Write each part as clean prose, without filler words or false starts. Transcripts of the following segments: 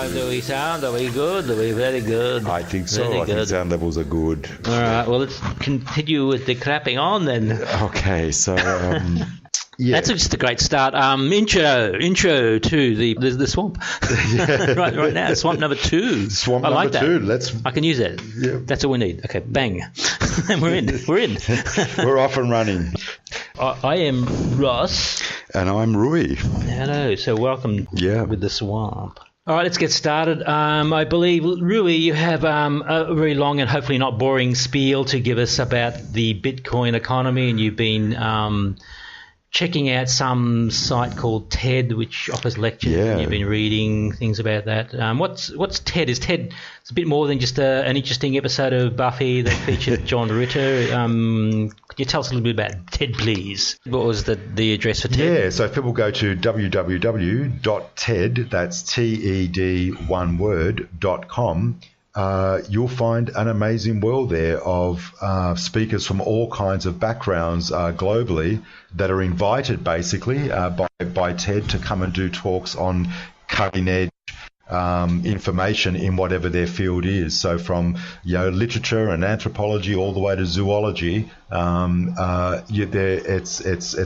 How do we sound? Are we good? Are we very good? I think so. Very I think sound levels are good. All right. Well, let's continue with the clapping on then. Okay. So, yeah. That's just a great start. Intro to the swamp. Yeah. right now, swamp number 2. Swamp I number like 2. That. I can use that. Yeah. That's all we need. Okay, bang. And we're in. We're off and running. I am Russ. And I'm Rui. Hello. So welcome with the swamp. All right, let's get started. I believe, Rui, you have a very long and hopefully not boring spiel to give us about the Bitcoin economy, and you've been checking out some site called TED, which offers lectures. Yeah. And you've been reading things about that. What's TED? Is TED it's a bit more than just an interesting episode of Buffy that featured John Ritter? Could you tell us a little bit about TED, please? What was the address for TED? Yeah, so if people go to www.ted, that's TED one word.com, you'll find an amazing world there of speakers from all kinds of backgrounds globally that are invited basically by TED to come and do talks on cutting edge information in whatever their field is. So from literature and anthropology all the way to zoology, it's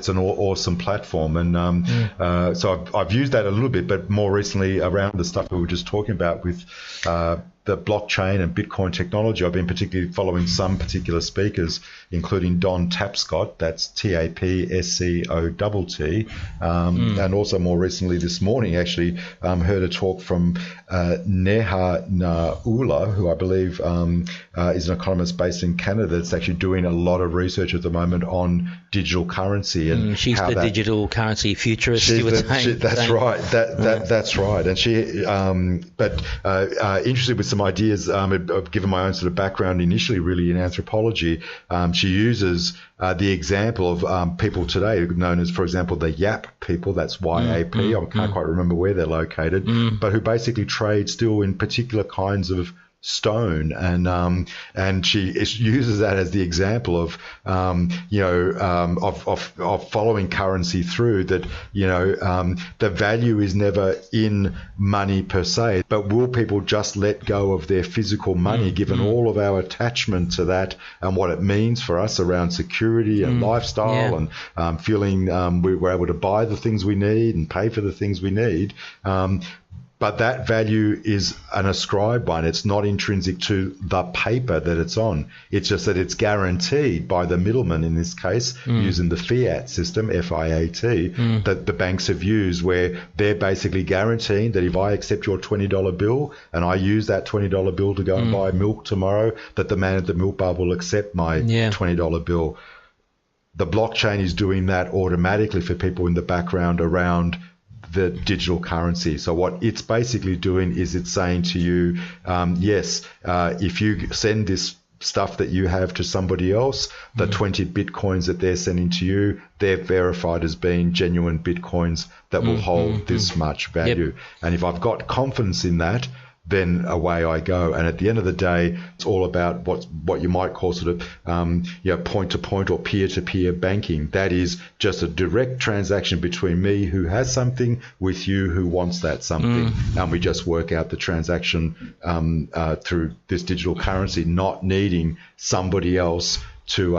an awesome platform. And so I've used that a little bit, but more recently around the stuff we were just talking about with the blockchain and Bitcoin technology, I've been particularly following some particular speakers, including DonTapscott, that's TAPSCOTT, and also more recently this morning, actually, heard a talk from Neha Naula, who I believe is an economist based in Canada that's actually doing a lot of research at the moment on digital currency. And she's the digital currency futurist, you would say. That's right. That's right. And she, interested with some ideas, I've given my own sort of background initially really in anthropology. She uses the example of people today known as, for example, the Yap people, that's YAP, I can't quite remember where they're located, but who basically trade still in particular kinds of stone, and she uses that as the example of following currency through that. The value is never in money per se, but will people just let go of their physical money given all of our attachment to that and what it means for us around security and lifestyle and feeling we're able to buy the things we need and pay for the things we need. But that value is an ascribed one. It's not intrinsic to the paper that it's on. It's just that it's guaranteed by the middleman, in this case, using the fiat system, FIAT, that the banks have used, where they're basically guaranteeing that if I accept your $20 bill and I use that $20 bill to go and buy milk tomorrow, that the man at the milk bar will accept my $20 bill. The blockchain is doing that automatically for people in the background around the digital currency. So what it's basically doing is it's saying to you, if you send this stuff that you have to somebody else, the 20 Bitcoins that they're sending to you, they're verified as being genuine Bitcoins that will hold this much value. Yep. And if I've got confidence in that, then away I go. And at the end of the day, it's all about what you might call sort of point-to-point or peer-to-peer banking. That is just a direct transaction between me who has something with you who wants that something. And we just work out the transaction through this digital currency, not needing somebody else to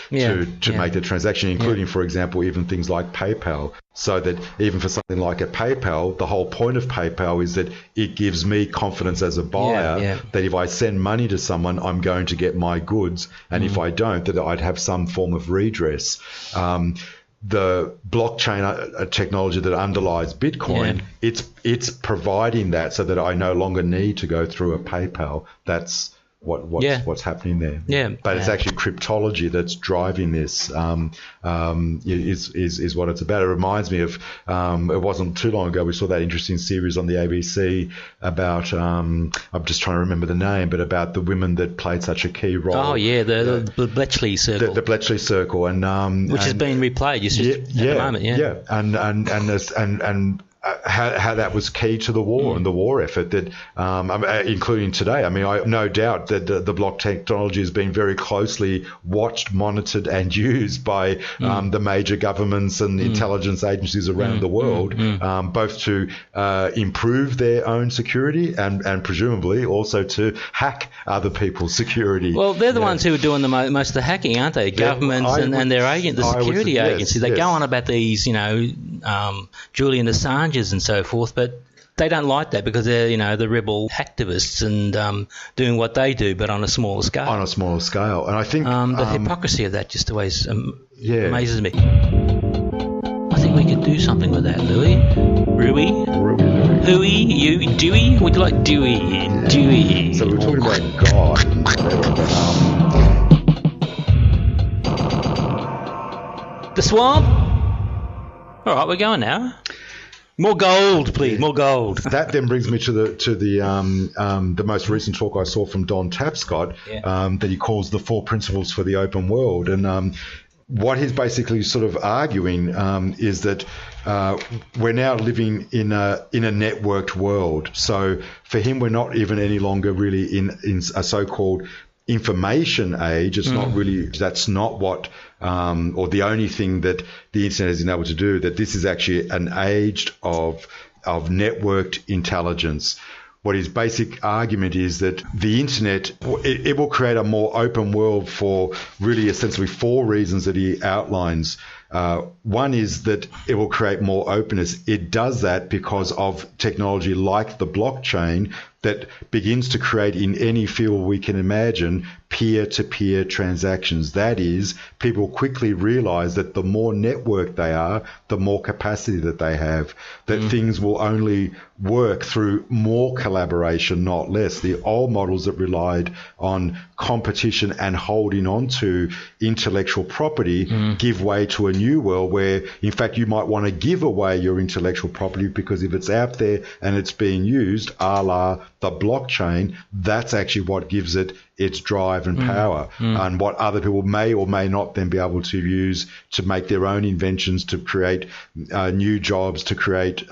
make the transaction, including, for example, even things like PayPal. So that even for something like a PayPal, the whole point of PayPal is that it gives me confidence as a buyer that if I send money to someone, I'm going to get my goods. And if I don't, that I'd have some form of redress. The blockchain technology that underlies Bitcoin, it's providing that so that I no longer need to go through a PayPal. That's what's happening there. But it's actually cryptology that's driving this, is what it's about. It reminds me of, it wasn't too long ago, we saw that interesting series on the ABC about, I'm just trying to remember the name, but about the women that played such a key role. Oh, yeah, the Bletchley Circle. The Bletchley Circle. And which has been replayed at the moment, And how that was key to the war and the war effort, that including today. I mean, I no doubt that the block technology has been very closely watched, monitored, and used by the major governments and intelligence agencies around the world, both to improve their own security and presumably also to hack other people's security. Well, they're the ones who are doing the most of the hacking, aren't they? Governments and their the security agencies. They go on about these, Julian Assange's and so forth, but they don't like that because they're, the rebel activists and doing what they do, but on a smaller scale. On a smaller scale. And I think... the hypocrisy of that just always amazes me. I think we could do something with that, Louis. Rui? Hui? You? Dewey? Would you like Dewey? Dewey. So we're talking about God and whatever. The swamp? All right, we're going now. More gold, please. More gold. That then brings me to the most recent talk I saw from DonTapscott, that he calls the 4 principles for the open world. And what he's basically sort of arguing is that we're now living in a networked world. So for him, we're not even any longer really in a so-called information age. It's not really, that's not what, or the only thing that the internet has been able to do, that this is actually an age of networked intelligence. What his basic argument is that the internet, it will create a more open world for really essentially 4 reasons that he outlines. One is that it will create more openness. It does that because of technology like the blockchain that begins to create in any field we can imagine peer-to-peer transactions. That is, people quickly realize that the more networked they are, the more capacity that they have, that things will only work through more collaboration, not less. The old models that relied on competition and holding on to intellectual property give way to a new world where, in fact, you might want to give away your intellectual property because if it's out there and it's being used, a la the blockchain, that's actually what gives it its drive and power, and what other people may or may not then be able to use to make their own inventions, to create new jobs, to create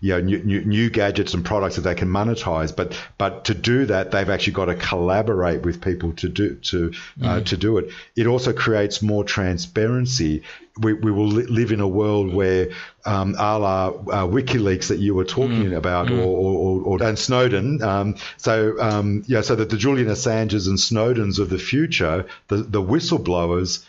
new gadgets and products that they can monetize. But to do that, they've actually got to collaborate with people to do it. It also creates more transparency. We will live in a world where, a la WikiLeaks that you were talking about, or and Snowden. So that the Julian Assanges and Snowdens of the future, the whistleblowers,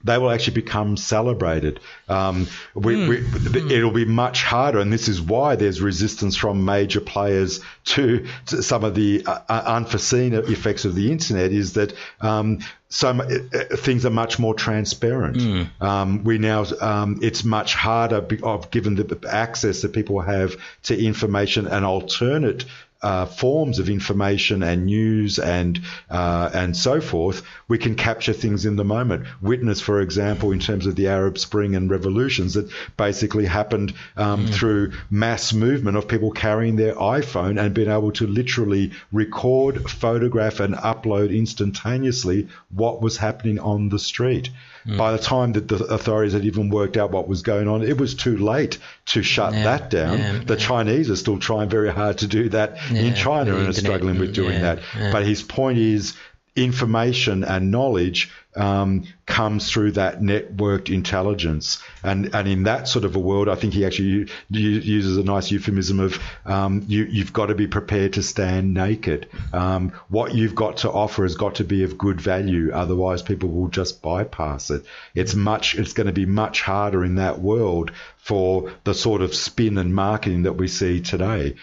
they will actually become celebrated. It'll be much harder, and this is why there's resistance from major players to some of the unforeseen effects of the internet, is that things are much more transparent. We now, it's much harder, given the access that people have to information and alternate forms of information and news and so forth. We can capture things in the moment. Witness, for example, in terms of the Arab Spring and revolutions that basically happened through mass movement of people carrying their iPhone and being able to literally record, photograph, and upload instantaneously what was happening on the street. By the time that the authorities had even worked out what was going on, it was too late to shut that down. The Chinese are still trying very hard to do that in China and are struggling with doing that. But his point is, information and knowledge comes through that networked intelligence. And in that sort of a world, I think he actually uses a nice euphemism of you've got to be prepared to stand naked. What you've got to offer has got to be of good value. Otherwise, people will just bypass it. It's going to be much harder in that world for the sort of spin and marketing that we see today,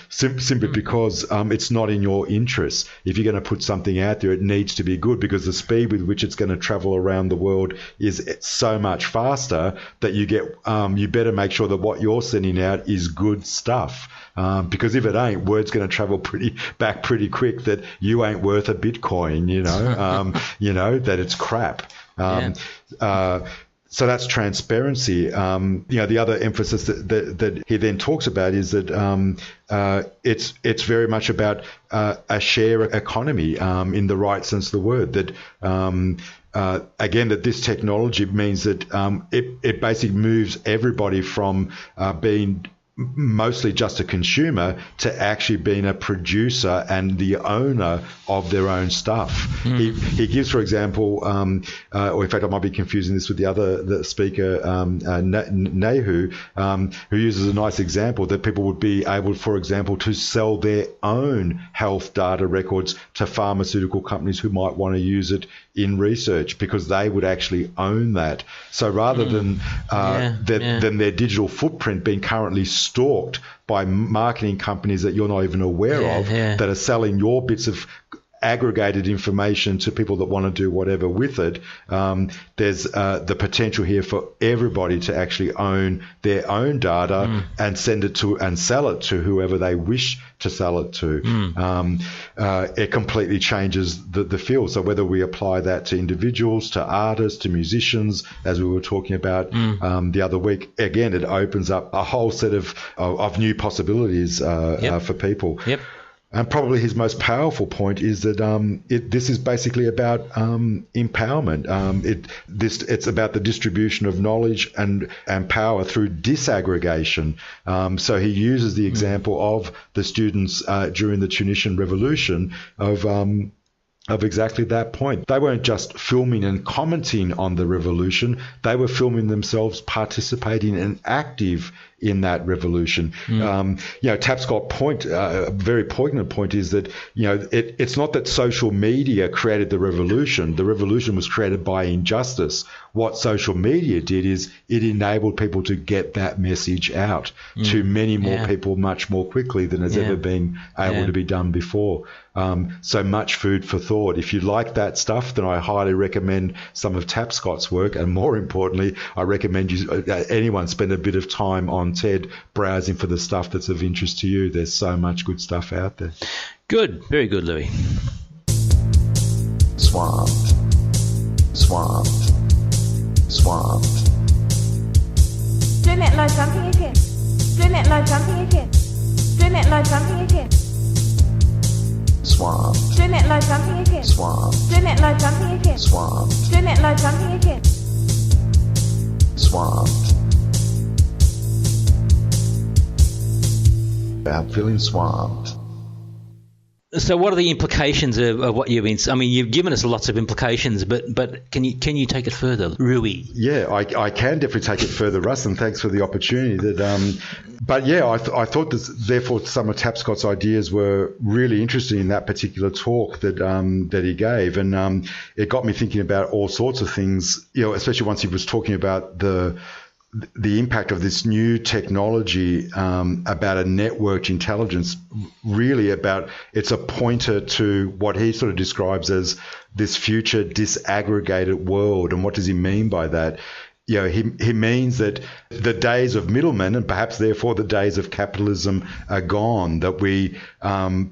simply because it's not in your interest. If you're going to put something out there, it needs to be good, because the speed with which it's going to travel around the world is so much faster that you better make sure that what you're sending out is good stuff. Because if it ain't, word's going to travel pretty quick that you ain't worth a Bitcoin, that it's crap. So that's transparency. The other emphasis that he then talks about is that it's very much about a share economy in the right sense of the word. That again, that this technology means that it basically moves everybody from being mostly just a consumer to actually being a producer and the owner of their own stuff. He gives, for example, or in fact I might be confusing this with the speaker, Nehu, who uses a nice example that people would be able, for example, to sell their own health data records to pharmaceutical companies who might want to use it in research, because they would actually own that. So rather than their digital footprint being currently stalked by marketing companies that you're not even aware of, that are selling your bits of aggregated information to people that want to do whatever with it, there's the potential here for everybody to actually own their own data and send it to and sell it to whoever they wish to sell it to. It completely changes the field. So whether we apply that to individuals, to artists, to musicians, as we were talking about the other week, again, it opens up a whole set of new possibilities for people. And probably his most powerful point is that this is basically about empowerment. It's about the distribution of knowledge and power through disaggregation. So he uses the example of the students during the Tunisian Revolution of exactly that point. They weren't just filming and commenting on the revolution, they were filming themselves participating and active in that revolution. Tapscott point, a very poignant point, is that it's not that social media created the revolution. The revolution was created by injustice. What social media did is it enabled people to get that message out to many more people much more quickly than has ever been able to be done before. So much food for thought. If you like that stuff, then I highly recommend some of Tapscott's work, and more importantly, I recommend anyone spend a bit of time on TED browsing for the stuff that's of interest to you. There's so much good stuff out there. Good, very good, Louis. Swamped. Doing it like jumping again. Doing it like jumping again. Doing it like jumping again. Swamp. Doing it like jumping again. Swamp. Doing it like jumping again. Swamp. Doing it like jumping again. Swamp. I'm feeling swamped. So what are the implications of what you've been... I mean, you've given us lots of implications, but can you take it further, Rui? Yeah, I can definitely take it further, Russ, and thanks for the opportunity. But yeah, I thought that therefore some of Tapscott's ideas were really interesting in that particular talk that he gave, and it got me thinking about all sorts of things. Especially once he was talking about the impact of this new technology, about a networked intelligence, really about, it's a pointer to what he sort of describes as this future disaggregated world. And what does he mean by that? He means that the days of middlemen, and perhaps therefore the days of capitalism, are gone. That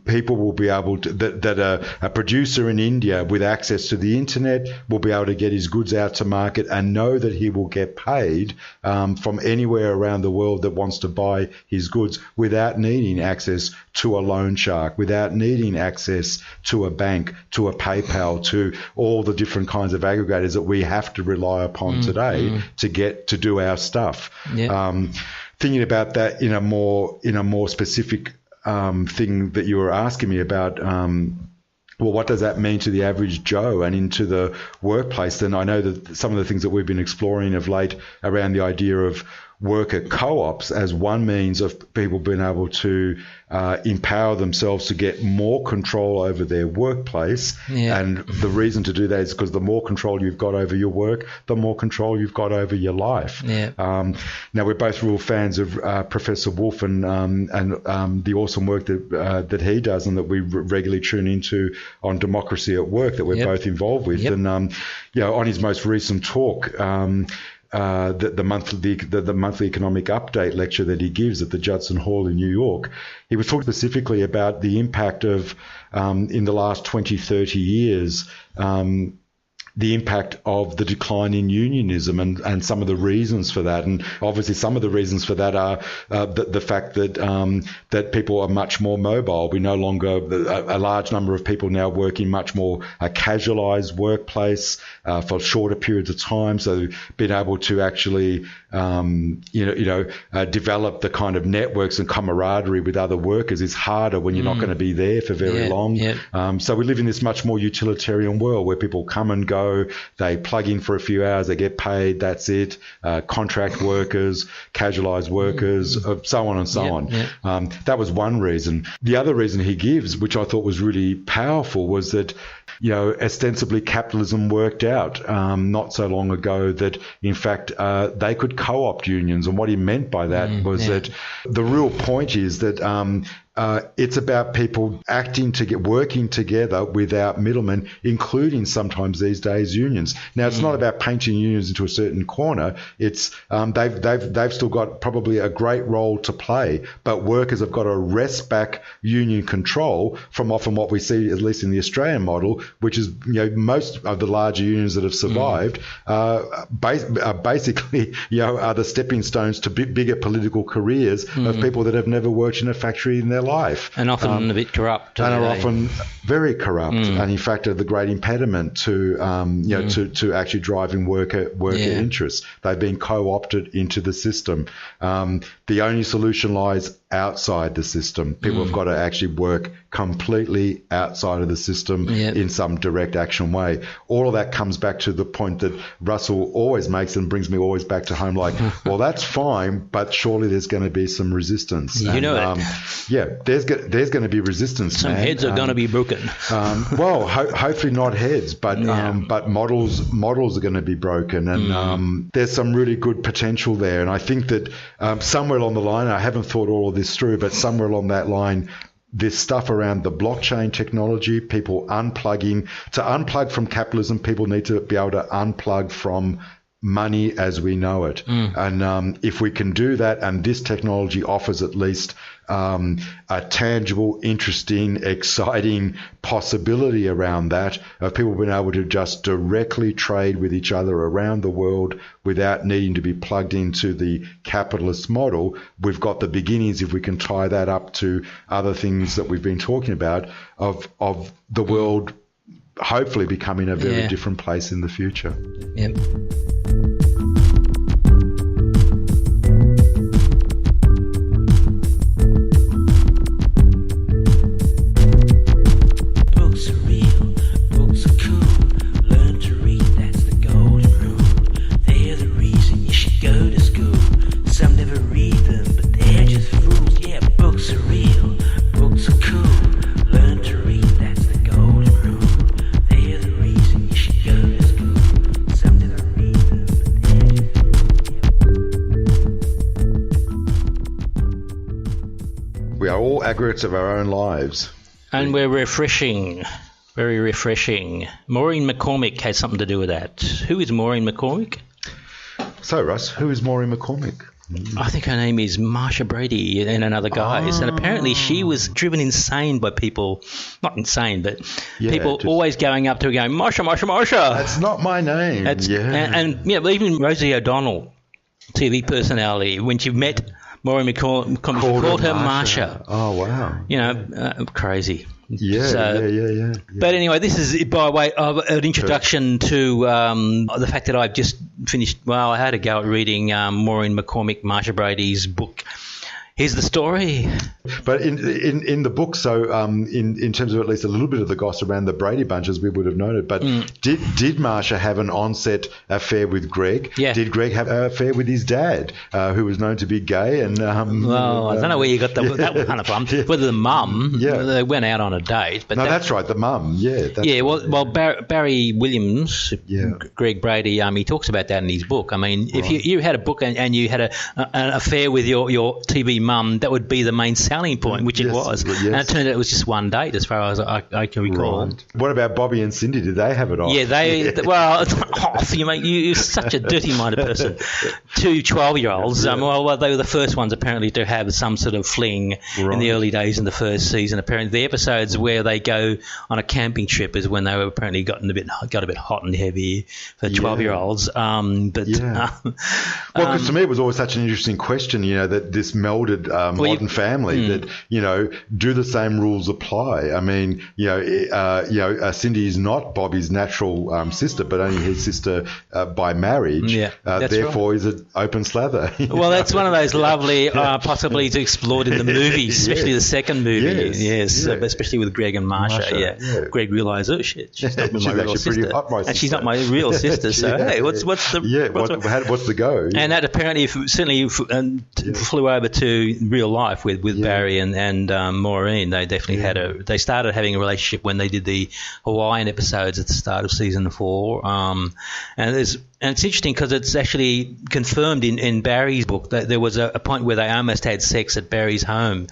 people will be able to, that a producer in India with access to the internet will be able to get his goods out to market and know that he will get paid from anywhere around the world that wants to buy his goods without needing access to a loan shark, without needing access to a bank, to a PayPal, to all the different kinds of aggregators that we have to rely upon today to do our stuff. Thinking about that in a more specific thing that you were asking me about, well, what does that mean to the average Joe and into the workplace? Then I know that some of the things that we've been exploring of late around the idea of worker co-ops as one means of people being able to empower themselves to get more control over their workplace. And the reason to do that is because the more control you've got over your work, the more control you've got over your life. Now, we're both real fans of Professor Wolff and the awesome work that he does and that we regularly tune into on Democracy at Work that we're both involved with. And on his most recent talk, the monthly economic update lecture that he gives at the Judson Hall in New York, he was talking specifically about the impact of in the last 20, 30 years the impact of the decline in unionism and some of the reasons for that. And obviously some of the reasons for that are the fact that that people are much more mobile. We no longer, a large number of people now work in much more a casualized workplace for shorter periods of time. So being able to actually, develop the kind of networks and camaraderie with other workers is harder when you're not going to be there for very long. Yeah. So we live in this much more utilitarian world where people come and go. They plug in for a few hours, they get paid, that's it. Contract workers, casualized workers, so on and so on. Yeah. That was one reason. The other reason he gives, which I thought was really powerful, was that ostensibly capitalism worked out not so long ago that, in fact, they could co-opt unions. And what he meant by that was that the real point is that it's about people working together without middlemen, including sometimes these days unions. Now, it's not about painting unions into a certain corner. It's they've still got probably a great role to play, but workers have got to wrest back union control from often what we see, at least in the Australian model, which is most of the larger unions that have survived basically are the stepping stones to bigger political careers of people that have never worked in a factory in their life. And often a bit corrupt. And are often very corrupt, and in fact are the great impediment to to actually driving worker interests. They've been co-opted into the system. The only solution lies outside the system. People have got to actually work completely outside of the system in some direct action way. All of that comes back to the point that Russell always makes and brings me always back to home, like, well, that's fine, but surely there's going to be some resistance. There's going to be resistance. Some heads are going to be broken. Hopefully not heads, but models are going to be broken, and there's some really good potential there. And I think that somewhere along the line, I haven't thought all of this through, but somewhere along that line, this stuff around the blockchain technology, people unplugging. To unplug from capitalism, people need to be able to unplug from money as we know it. And if we can do that, and this technology offers at least a tangible, interesting, exciting possibility around that, of people being able to just directly trade with each other around the world without needing to be plugged into the capitalist model, we've got the beginnings, if we can tie that up to other things that we've been talking about, of the world hopefully becoming a very different place in the future. Yep. Aggregates of our own lives. And we're refreshing, very refreshing. Maureen McCormick has something to do with that. Who is Maureen McCormick? So, Russ, who is Maureen McCormick? I think her name is Marcia Brady and another guys. And apparently she was driven insane by people, not insane, but people always going up to her going, Marcia, Marcia, Marcia. That's not my name. And even Rosie O'Donnell, TV personality, when she met Maureen McCormick, called her Marcia. Oh, wow. Crazy. Yeah. But anyway, this is by way of an introduction to the fact that I've just finished, I had a go at reading Maureen McCormick, Marcia Brady's book. Here's the story. But in the book, so in terms of at least a little bit of the gossip around the Brady bunch, as we would have noted, but did Marcia have an onset affair with Greg? Yeah. Did Greg have an affair with his dad, who was known to be gay? And I don't know where you got that one from. Whether the mum, they went out on a date. But that's right, the mum, Barry Williams, Greg Brady, he talks about that in his book. I mean, if you had a book and you had an affair with your TV that would be the main selling point, which it was. Yes. And it turned out it was just one date, as far as I can recall. Right. What about Bobby and Cindy? Did they have it off? Yeah, well, off. You're such a dirty-minded person. 2 12-year-olds. Well, they were the first ones apparently to have some sort of fling in the early days in the first season. Apparently, the episodes where they go on a camping trip is when they were apparently got a bit hot and heavy for 12-year-olds. Well, because to me it was always such an interesting question, that this melded modern family, that, do the same rules apply? I mean, Cindy is not Bobby's natural sister, but only his sister by marriage. Yeah, therefore, is an open slather. Well, that's one of those lovely possibilities explored in the movies, especially the second movie. Yes, especially with Greg and Marcia. Greg realised, oh shit, she's not my real sister, and she's not my real sister. So hey, what's the go? And that apparently certainly flew over to real life with Barry and Maureen. They definitely they started having a relationship when they did the Hawaiian episodes at the start of season 4. And it's interesting because it's actually confirmed in Barry's book that there was a point where they almost had sex at Barry's home.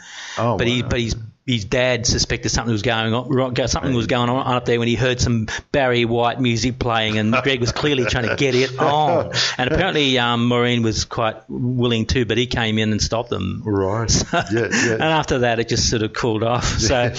His dad suspected something was going on up there when he heard some Barry White music playing, and Greg was clearly trying to get it on. And apparently Maureen was quite willing too, but he came in and stopped them. Right. So, and after that, it just sort of cooled off. So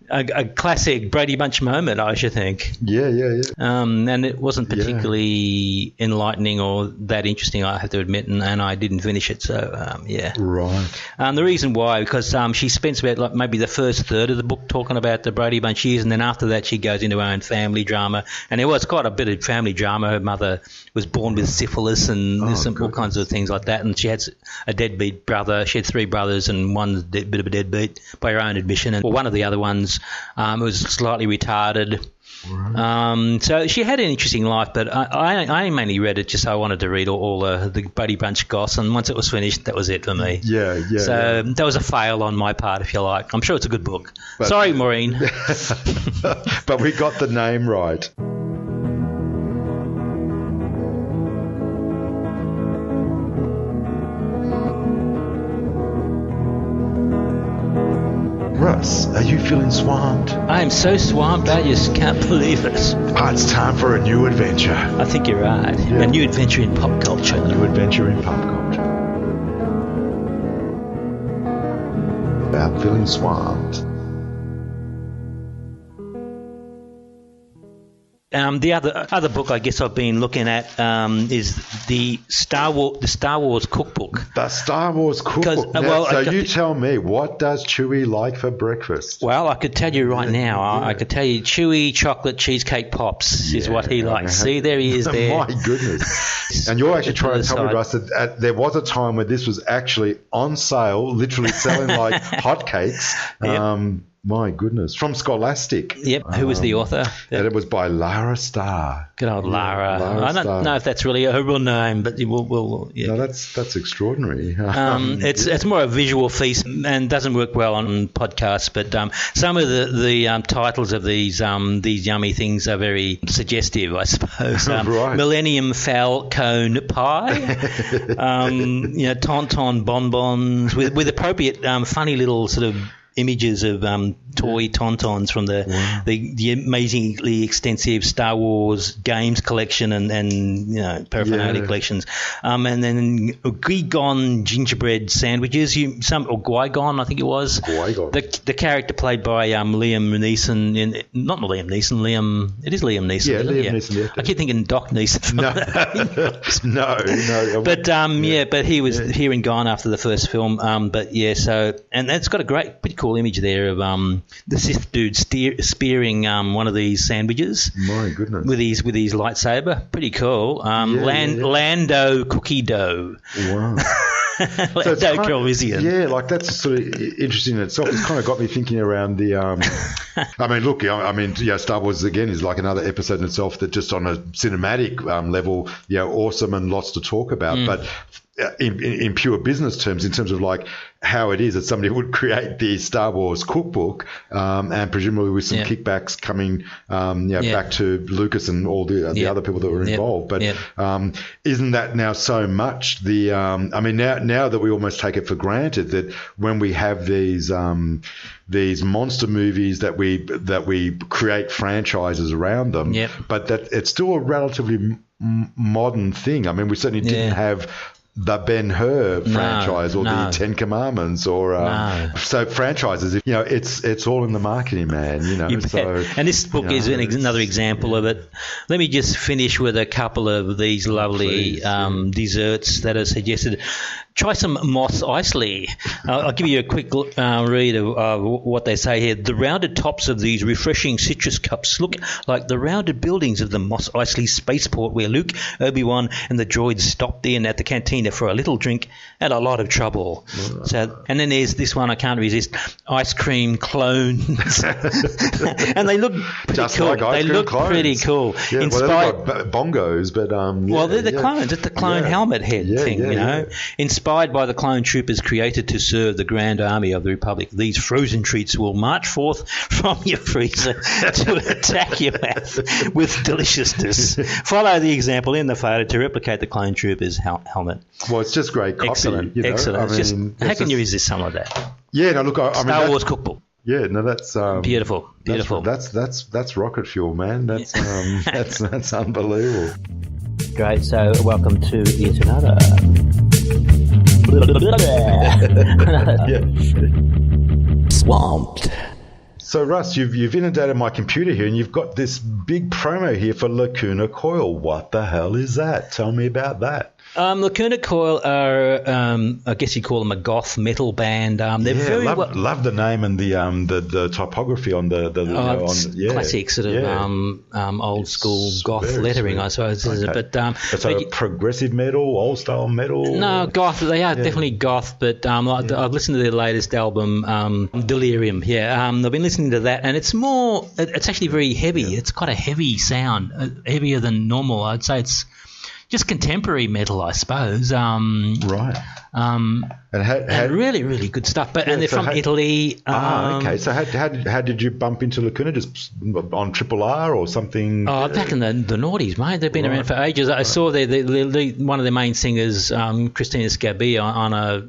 a classic Brady Bunch moment, I should think. Yeah. And it wasn't particularly enlightening or that interesting, I have to admit, and I didn't finish it. So, Right. The reason why, because she spends about maybe the first third of the book talking about the Brady Bunch years, and then after that she goes into her own family drama. And there was quite a bit of family drama. Her mother was born with syphilis and all kinds of things like that. And she had a deadbeat brother. She had 3 brothers, and one's a bit of a deadbeat by her own admission. And one of the other ones was slightly retarded. Right. So she had an interesting life, but I mainly read it just I wanted to read all the Brady Bunch goss, and once it was finished, that was it for me. Yeah. So that was a fail on my part, if you like. I'm sure it's a good book. But, sorry, Maureen. But we got the name right. Russ, are you feeling swamped? I am so swamped, I just can't believe it. It's time for a new adventure. I think you're right. Yeah. A new adventure in pop culture. A new adventure in pop culture. About feeling swamped. The other book I guess I've been looking at is the Star Wars Cookbook. The Star Wars Cookbook. So you tell me, what does Chewie like for breakfast? Well, I could tell you right now. I could tell you Chewie Chocolate Cheesecake Pops is what he likes. See, there he is there. My goodness. And you're actually trying to tell me, Russ, that there was a time where this was actually on sale, literally selling like hotcakes. Yep. My goodness. From Scholastic. Yep. Who was the author? And it was by Lara Star. Good old Lara. I don't know if that's really her real name, but we'll yeah. No, that's extraordinary. It's more a visual feast and doesn't work well on podcasts, but some of the titles of these yummy things are very suggestive, I suppose. Right. Millenium Fal-cone Pie, Tauntaun bonbons with appropriate funny little sort of images of toy tauntauns from the amazingly extensive Star Wars games collection and paraphernalia collections, and then Qui-Gon gingerbread sandwiches. Qui-Gon, I think it was. Qui-Gon. The character played by Liam Neeson It is Liam Neeson. Yeah, Liam Neeson. Yeah. I keep thinking Doc Neeson. No. But he was here and gone after the first film. And that's got a pretty cool image there of the Sith dude spearing one of these sandwiches. My goodness. With his lightsaber. Pretty cool. Lando cookie dough. Wow. Lando Calrissian. Yeah, like that's sort of interesting in itself. It's kind of got me thinking around the. Star Wars again is like another episode in itself that just on a cinematic level, awesome and lots to talk about. But in pure business terms, in terms of like how it is that somebody would create the Star Wars Cookbook, and presumably with some kickbacks coming, back to Lucas and all the other people that were involved. But isn't that now so much the? I mean, now that we almost take it for granted that when we have these monster movies that we create franchises around them, but that it's still a relatively modern thing. I mean, we certainly didn't have the Ben-Hur franchise or the Ten Commandments or so franchises. It's all in the marketing, man. And this book is another example of it. Let me just finish with a couple of these lovely desserts that are suggested. Try some Mos Eisley. I'll give you a quick read of what they say here. The rounded tops of these refreshing citrus cups look like the rounded buildings of the Mos Eisley spaceport where Luke, Obi-Wan and the droids stopped in at the cantina for a little drink and a lot of trouble. So, and then there's this one I can't resist, ice cream clones. And they look pretty just cool. Like ice cream clones. Pretty cool. Yeah, they've got bongos, but they're the clones. It's the clone helmet head thing, you know. Inspired by the clone troopers created to serve the Grand Army of the Republic, these frozen treats will march forth from your freezer to attack your mouth with deliciousness. Follow the example in the photo to replicate the clone troopers' helmet. Well, it's just great copy. Excellent, excellent. How can you resist some of that? Yeah, no, look, Star Wars Cookbook. Yeah, no, that's beautiful. That's rocket fuel, man. That's that's unbelievable. Great. So, welcome to yet another. Swamped. So, Russ, you've inundated my computer here, and you've got this big promo here for Lacuna Coil. What the hell is that? Tell me about that. Lacuna Coil are, I guess you call them a goth metal band. They're very love the name and the typography on the classic sort of old school goth lettering, I suppose. Okay. But progressive metal, old style metal. No, goth. They are definitely goth. But I've listened to their latest album, Delirium. I've been listening to that, and it's more. It's actually very heavy. Yeah. It's quite a heavy sound, heavier than normal. I'd say it's just contemporary metal, I suppose. Right. And really, really good stuff. But and they're from Italy. Okay. So how did you bump into Lacuna? Just on Triple R or something? Oh, back in the noughties, mate. They've been around for ages. I saw one of their main singers, Christina Scabia, on a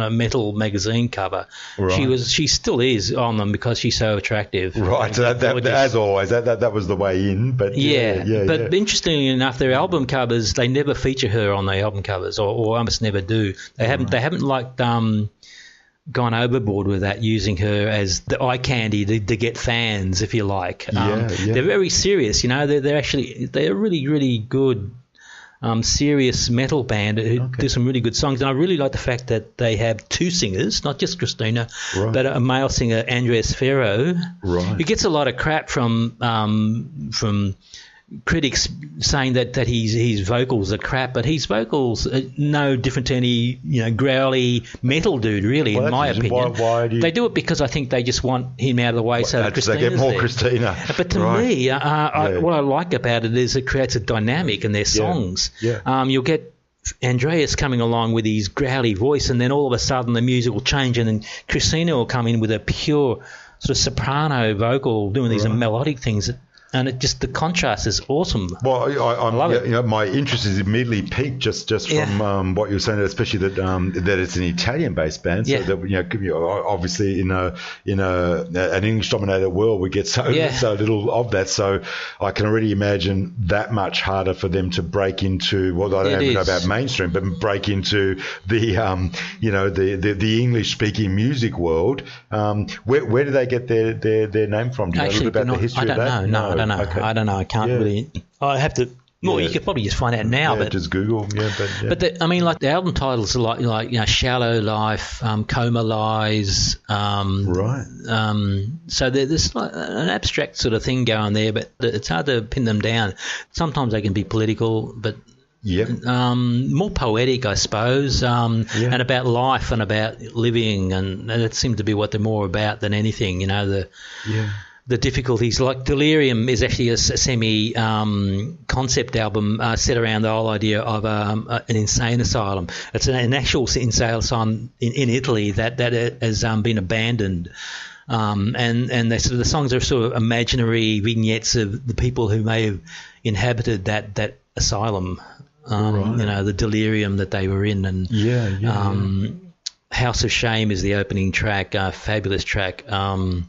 metal magazine cover. Right. She still is on them because she's so attractive. Right. So that as always, that was the way in. But But interestingly enough, their album covers, they never feature her on the album covers, or almost never do. They haven't like gone overboard with that, using her as the eye candy to get fans, if you like. They're very serious. They're really, really good. Serious metal band who do some really good songs, and I really like the fact that they have two singers, not just Christina, but a male singer, Andres Ferro, who gets a lot of crap from critics saying that his vocals are crap, but his vocals are no different to any growly metal dude, really, in my opinion. Why they do it because I think they just want him out of the way so that Christina's they get more there. Christina. But to me, what I like about it is it creates a dynamic in their songs. You'll get Andreas coming along with his growly voice, and then all of a sudden the music will change, and then Christina will come in with a pure sort of soprano vocal doing these melodic things. And the contrast is awesome. Well, I love it. My interest is immediately piqued just from what you were saying, especially that it's an Italian-based band. So that obviously in an English-dominated world, we get so little of that. So I can already imagine that much harder for them to break into. Well, I don't even know about mainstream, but break into the the English-speaking music world. Where do they get their name from? Do you know a little bit about the history of that? I don't know. Okay. I don't know. I can't really. I have to. Well, you could probably just find out now. But just Google. But the album titles are like Shallow Life, Coma Lies. So there's like an abstract sort of thing going there, but it's hard to pin them down. Sometimes they can be political, but. More poetic, I suppose, and about life and about living, and that seems to be what they're more about than anything. the difficulties. Like Delirium is actually a semi concept album set around the whole idea of an insane asylum. It's an actual insane asylum in Italy that has been abandoned. And the songs are sort of imaginary vignettes of the people who may have inhabited that asylum. Right. The delirium that they were in, and House of Shame is the opening track, fabulous track, right.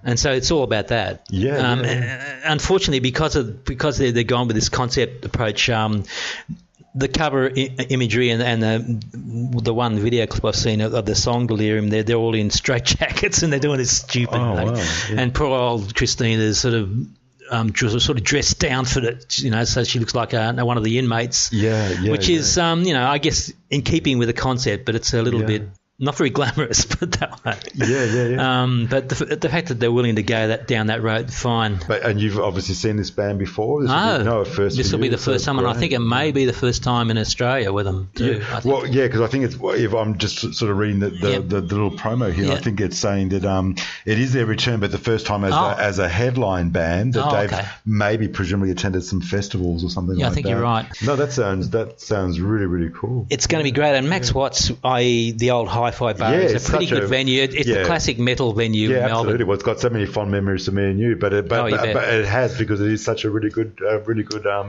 And so it's all about that. Unfortunately, because they're gone with this concept approach, the cover imagery and the one video clip I've seen of the song Delirium, they're all in straitjackets and they're doing this stupid thing. Wow, yeah. And poor old Christina's sort of dressed down for it, so she looks like one of the inmates. Which is, I guess in keeping with the concept, but it's a little bit not very glamorous, put that way. But the fact that they're willing to go down that road, fine. And you've obviously seen this band before. This will be the first time, and I think it may be the first time in Australia with them too. Because I think it's. If I'm just sort of reading the little promo here, I think it's saying that it is their return, but the first time as a headline band that they've maybe presumably attended some festivals or something like that. Yeah, I think you're right. No, that sounds really, really cool. It's going to be great, and Max Watts, i.e. the old Hi-Fi Bar, is a pretty good venue. It's the classic metal venue in Melbourne. Absolutely. Well, it's got so many fond memories to me and you, but it has, because it is such a really good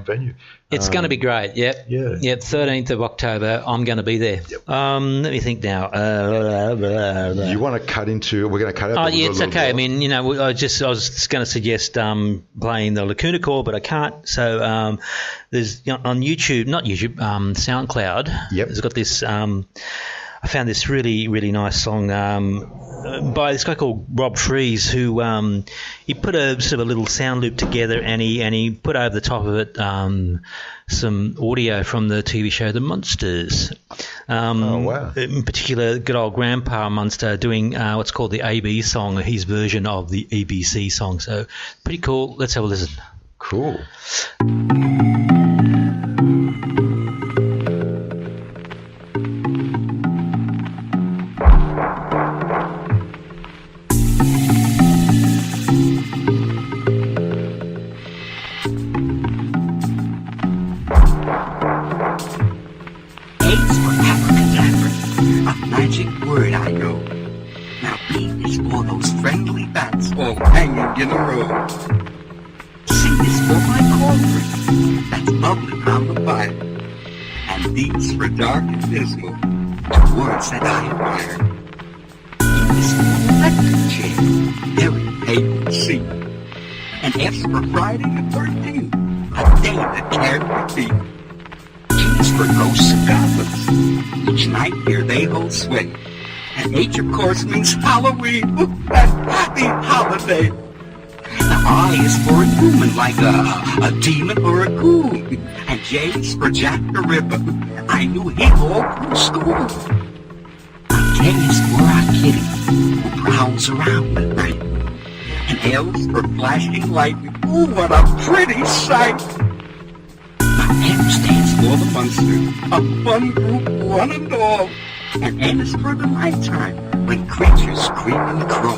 venue. It's going to be great. Yep. 13th of October, I'm going to be there. Let me think now. You want to cut into? We're going to cut out. Oh yeah, it's okay. I mean, I was just going to suggest playing the Lacuna Coil, but I can't. So there's on YouTube, not YouTube, SoundCloud. It's got this. I found this really, really nice song by this guy called Rob Fries, who he put a sort of a little sound loop together, and he put over the top of it some audio from the TV show The Munsters. Wow. In particular, good old Grandpa Munster doing what's called the AB song, his version of the ABC song. So pretty cool. Let's have a listen. Cool. Word I know. Now B is for those friendly bats all hanging in a row. C is for my corporate that's bubbling on the fire. And D is for dark and dismal, two words that I admire. E is for electric chair, very painful scene. And F's for Friday the 13th, a day that can't repeat. G is for ghosts and goblins, each night here they hold sway. And H, of course, means Halloween, and happy holiday. Now I is for a human, like a demon or a goon. And J is for Jack the Ripper, I knew him all through school. Now K is for our kitty, who prowls around at night. And L is for flashing lightning, ooh, what a pretty sight. Now M stands for the Munster, a fun group, one and all. And N is for the nighttime, when creatures scream and crow.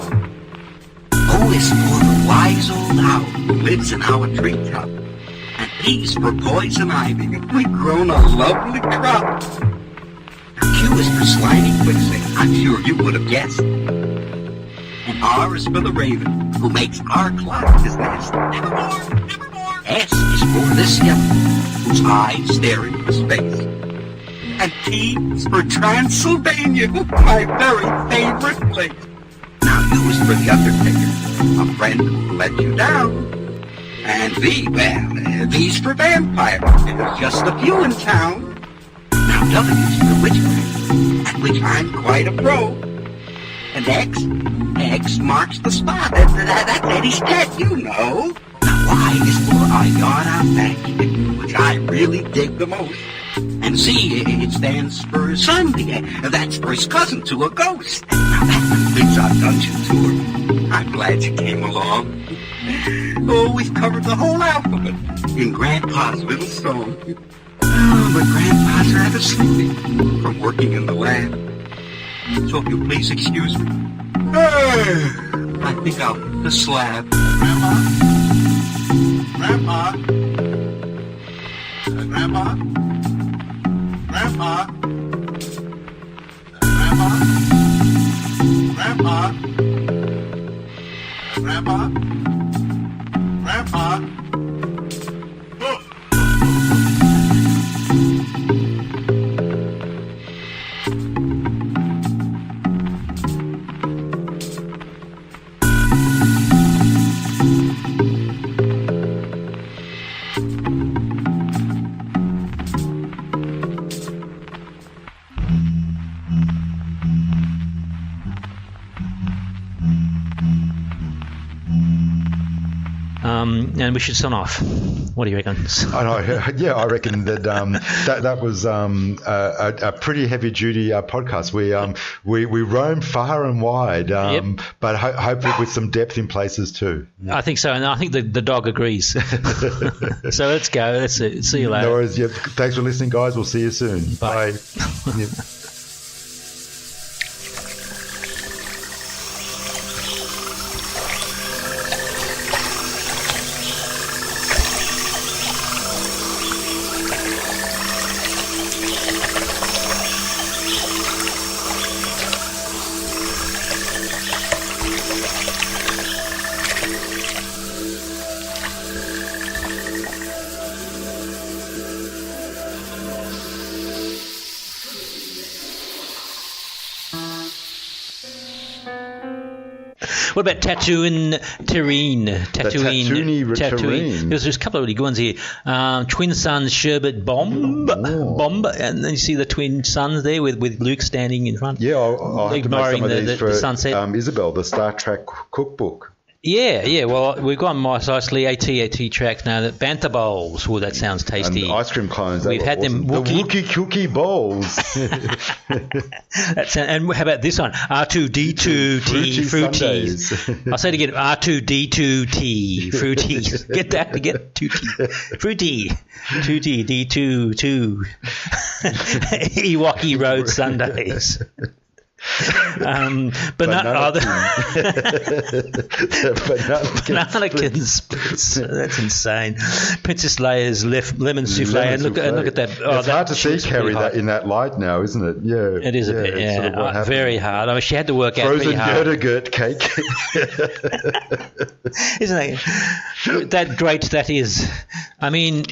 O is for the wise old owl who lives in our treetop. And P is for poison ivy, we've grown a lovely crop. Q is for slimy quicksand, I'm sure you would have guessed. And R is for the raven, who makes our clock his nest. Nevermore, nevermore. S is for this yellow, whose eyes stare into space. And T is for Transylvania, my very favorite place. Now U is for the Undertaker, a friend who let you down. And V, well, V's for vampire, there's just a few in town. Now W is for witchcraft, at which I'm quite a pro. And X marks the spot, that's Eddie's pet, you know. Now Y is for I yawn out back, which I really dig the most. And Z, it stands for Sunday. That's for his cousin to a ghost. Now that completes our dungeon tour. I'm glad you came along. Oh, we've covered the whole alphabet in Grandpa's little song. Oh, but Grandpa's rather sleepy from working in the lab. So if you'll please excuse me, I think I'll the slab. Grandma? Grandma? Grandma? Grandma? Grandma? Grandma? Grandma? Grandma? And we should sign off. What do you reckon? I know, yeah, I reckon that that was a pretty heavy duty podcast. We roam far and wide, but hopefully with some depth in places too. I think so, and I think the dog agrees. So let's go. Let's see you later. No worries. Yep. Thanks for listening, guys. We'll see you soon. Bye. Yep. What about Tatooine Terrine? Tatooine. There's a couple of really good ones here. Twin Suns Sherbet Bomb, and then you see the twin suns there with Luke standing in front. Yeah, I'll have to make some of these for the sunset. Isabel, the Star Trek cookbook. Yeah. Well, we've got Mos Eisley AT track now. That Bantha bowls. Oh, that sounds tasty. And ice cream cones. We've had awesome. them. The Wookiee cookie bowls. And how about this one? R2D2T fruities. I'll say it again. R2D2T fruities. Get that? Get 2T. Fruity. 2T D2 Ewokie Road Sundays. Bananakins. That's insane. Princess Leia's lemon souffle. And look at that. It's hard to see Carrie that in that light now, isn't it? Yeah. It is a bit. Yeah. Sort of very hard. I mean, she had to work out pretty hard. Frozen yogurt cake. Isn't it? That great that is. I mean,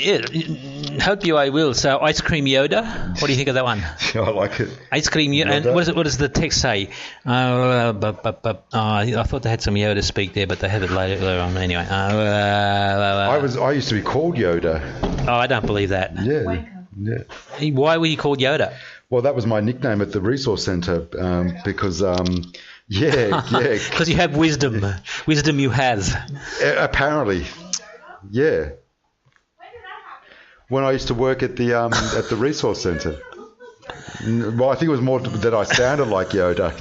hope you I will. So, ice cream Yoda. What do you think of that one? I like it. Ice cream Yoda. And what does the text say? I thought they had some Yoda speak there, but they have it later on anyway. I used to be called Yoda. Oh, I don't believe that. Yeah. Why were you called Yoda? Well, that was my nickname at the resource centre because, because you have wisdom. Wisdom you have. Apparently, yeah. When I used to work at the resource centre. Well, I think it was more that I sounded like Yoda.